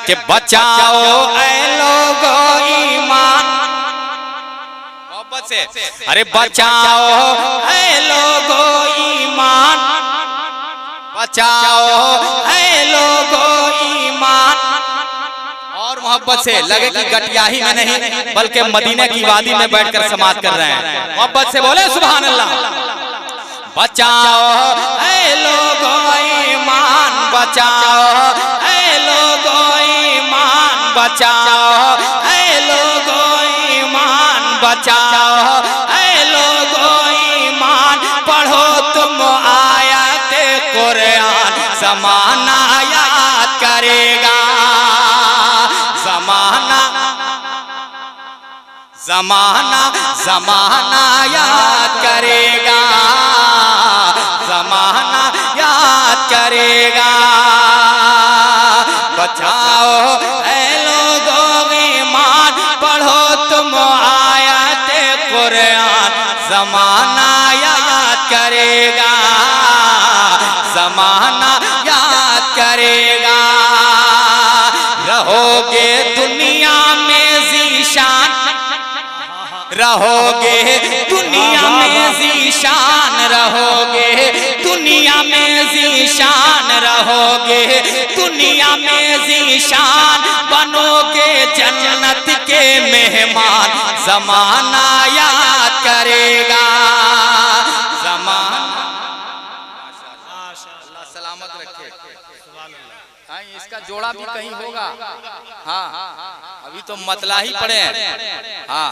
कि बचाओ ऐ लोगों ईमान, मोहब्बत से, अरे बचाओ ऐ लोगों ईमान, बचाओ ऐ लोगों ईमान। और मोहब्बत से लगे कि गटियाही में नहीं बल्कि मदीने की वादी में बैठकर समात कर रहे हैं। मोहब्बत से बोले सुभान अल्लाह। बचाओ ऐ लोगों ईमान, बचाओ ऐ लोगों ईमान, बचाओ ऐ लोगों ईमान, बचाओ ऐ लोगों ईमान। पढ़ो तुम आयत कुरान, ज़माना याद करेगा, ज़माना ज़माना ज़माना याद करेगा, ज़माना याद करेगा। बचाओ ऐ लोगों ईमान, पढ़ो तुम आयत कुरान, ज़माना याद करेगा, ज़माना याद करेगा। रहोगे दुनिया में ज़ीशान, रहोगे दुनिया में ज़ीशान, रहोगे दुनिया में ज़ीशान, रहोगे दुनिया में ज़ीशान। बनोगे जन्नत के मेहमान, ज़माना याद करेगा, ज़माना। अल्लाह सलामत रखे। इसका जोड़ा भी कहीं होगा। हाँ, अभी तो मतला ही पड़े हैं। हाँ,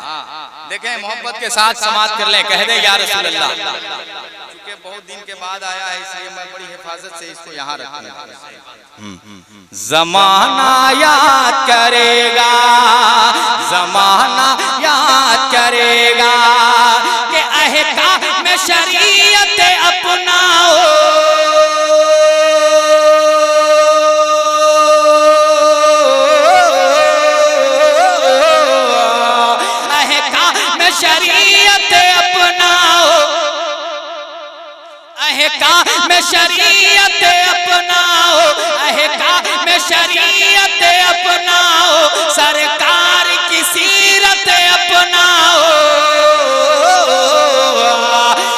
देखें मोहब्बत के साथ समात कर लें, कह दे या रसूल अल्लाह। चूंकि बहुत दिन के बाद आया है इसलिए मैं बड़ी हिफाजत से इसको यहाँ रखता हूँ। ज़माना याद करेगा, ज़माना याद करेगा कि अहकाम में शरीयत अपनाओ, शरीयत अपनाओ, अहकाम में शरीयत अपनाओ, अहकाम में शरीयत अपनाओ। सरकार की सीरत अपनाओ,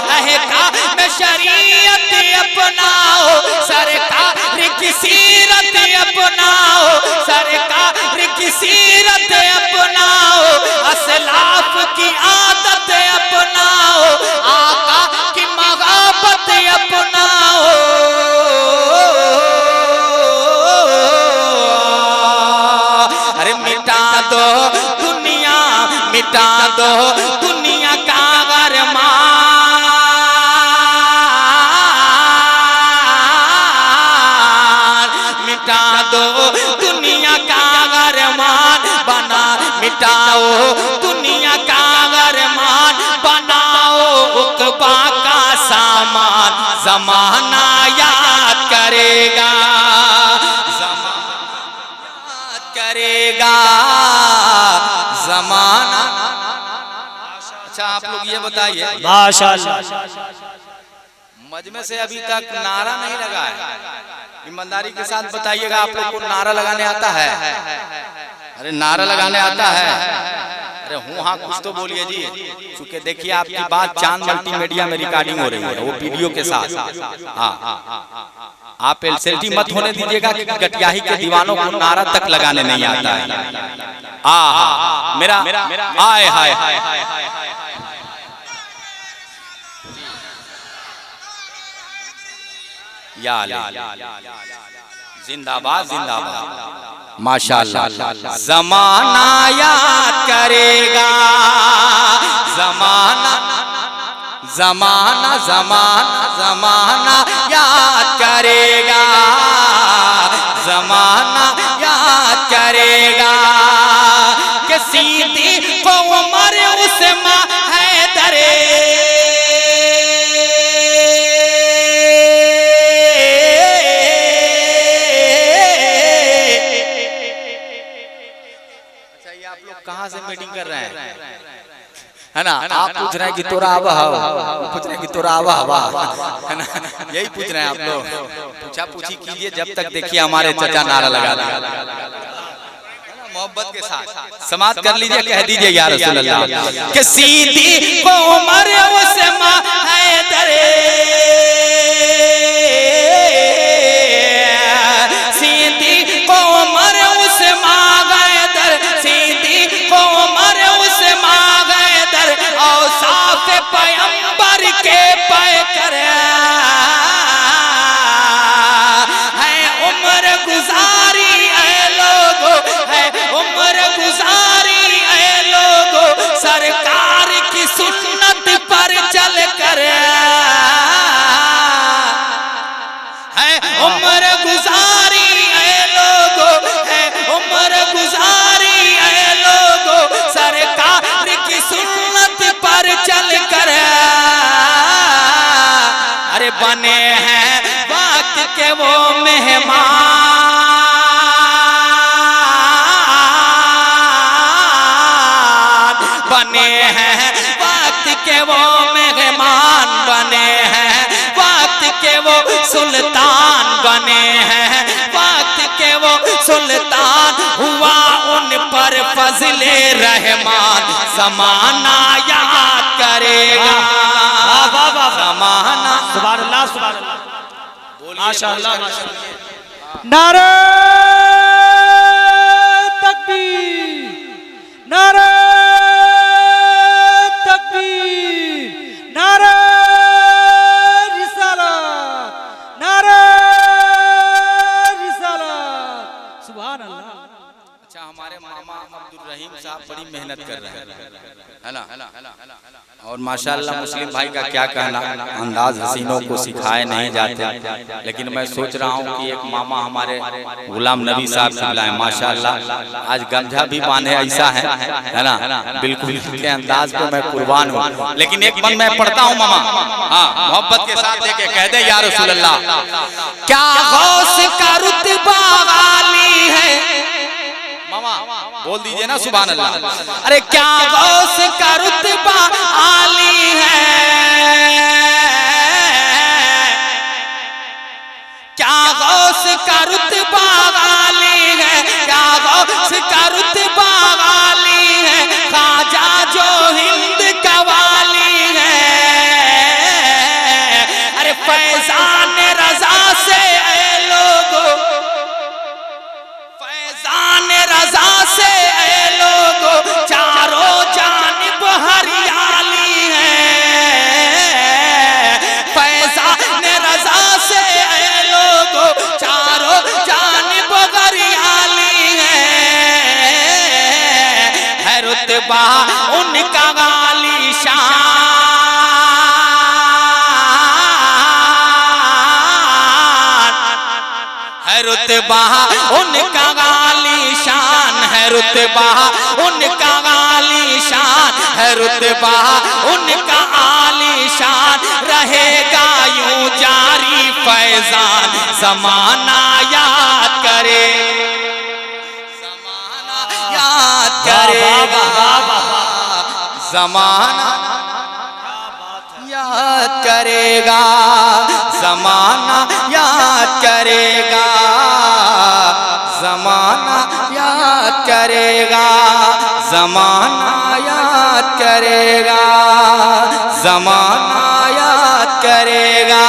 अहकाम में शरीयत अपनाओ। सरकार की सीरत अपनाओ, सरकार की सीरत अपनाओ। असलाफ की आदत अपनाओ, आका की मोहब्बत अपनाओ। अरे मिटा दो दुनिया, मिटा दो दुनिया का अरमान, मिटा दो दुनिया का अरमान। बना मिटाओ दुनिया का अरमान, बनाओ उक़बा का सामान। ज़माना याद करेगा, ज़माना याद करेगा, ज़माना। अच्छा आप लोग ये बताइए, माशाअल्लाह मजमे से अभी तक नारा नहीं लगा है। ईमानदारी के साथ बताइएगा, आप लोग को नारा लगाने आता है? अरे नारा लगाने आता है? अरे हूँ हाँ कुछ तो बोलिए जी। चूंकि देखिए आपकी बात चांद मल्टीमीडिया में रिकॉर्डिंग हो रही है, वो वीडियो के साथ। हाँ, आप एलसेल्टी मत होने दीजिएगा कि गटियाही के दीवानों को नारा तक लगाने नहीं आता है। मेरा आए हाय या जिंदाबाद जिंदाबाद, माशाअल्लाह। ज़माना याद करेगा, ज़माना ज़माना ज़माना ज़माना याद करेगा, ज़माना याद करेगा कि सीधी को उमर उस्मा हैदरे। कहाँ से मीटिंग कर रहे हैं, है ना? आप पूछ रहे हैं कि तोरा आवा हवा, पूछ रहे हैं कि तोरा आवा हवा, है ना? यही पूछ रहे हैं आप लोग। पूछा पूछी कीजिए जब तक देखिए हमारे चचा नारा लगा देगा। मोहब्बत के साथ समाप्त कर लीजिए, कह दीजिए या रसूल अल्लाह कि सीधी को उमर उस्मा हैदर, सीधी को उमर उस्मा हैदर, सीधी को उमर उस्मा हैदर, औसाफ पैगंबर के पैकर है उम्र गुजारी है लोगो, है उम्र गुजारी है लोगो, सरकार की सुन्नत पर चल कर है उम्र गुजारी है लोगो, है उम्र गुजारी है लोगो, सरकार की सुन्नत पर चल कर अरे बने हैं वक्त के वो मेहमान, बने हैं वक्त के वो मेहमान, बने हैं वक्त के वो सुल्तान, बने हैं वक्त के वो सुल्तान, हुआ उन पर फजले रहमान, ज़माना याद करेगा, ज़माना। सुभान अल्लाह, सुभान अल्लाह, माशाअल्लाह। नारे तकबीर, नारे तकबीर, नारे रिसालत, नारे रिसालत। सुभान अल्लाह। अच्छा, हमारे मामा अब्दुल रहीम साहब बड़ी मेहनत कर रहे हैं, है ना, और माशाअल्लाह मुस्लिम भाई का क्या कहना, अंदाज हसीनों को सिखाए नहीं जाते, लेकिन मैं सोच रहा हूँ कि एक मामा हमारे गुलाम नबी साहब से बुलाएं, माशाअल्लाह आज गंजा भी बांधे, ऐसा है ना, बिल्कुल के अंदाज पे मैं कुर्बान हूँ। लेकिन एक मन मैं पढ़ता हूँ मामा, हाँ मोहब्बत के साथ देके कह दे या रसूल अल्लाह, क्या गौस का रुतबा वाली है, मामा बोल दीजिए ना सुभान अल्लाह, अरे क्या गौस का रुतबा आली है, क्या गौस का रुतबा आली है, क्या गौस का रुतबा आली है, ख्वाजा जो हिंद का वाली है, अरे फैजान रजा से ऐ लोगो, फैजान रजा से ऐ लोगो, चारों जानिब हरियाली है, फैजान रजा से ऐ लोगो, चारों जानिब हरियाली है रुतबा उनका गाली शान, है रुतबा उनका गाली शान, है रुतबा उनका गाली शान, है रुतबा उनका आली शान, रहेगा यूं जारी फैजान, ज़माना याद करे, ज़माना याद करेगा, ज़माना याद करेगा, ज़माना याद करेगा, ज़माना याद करेगा, ज़माना याद करेगा, ज़माना याद करेगा।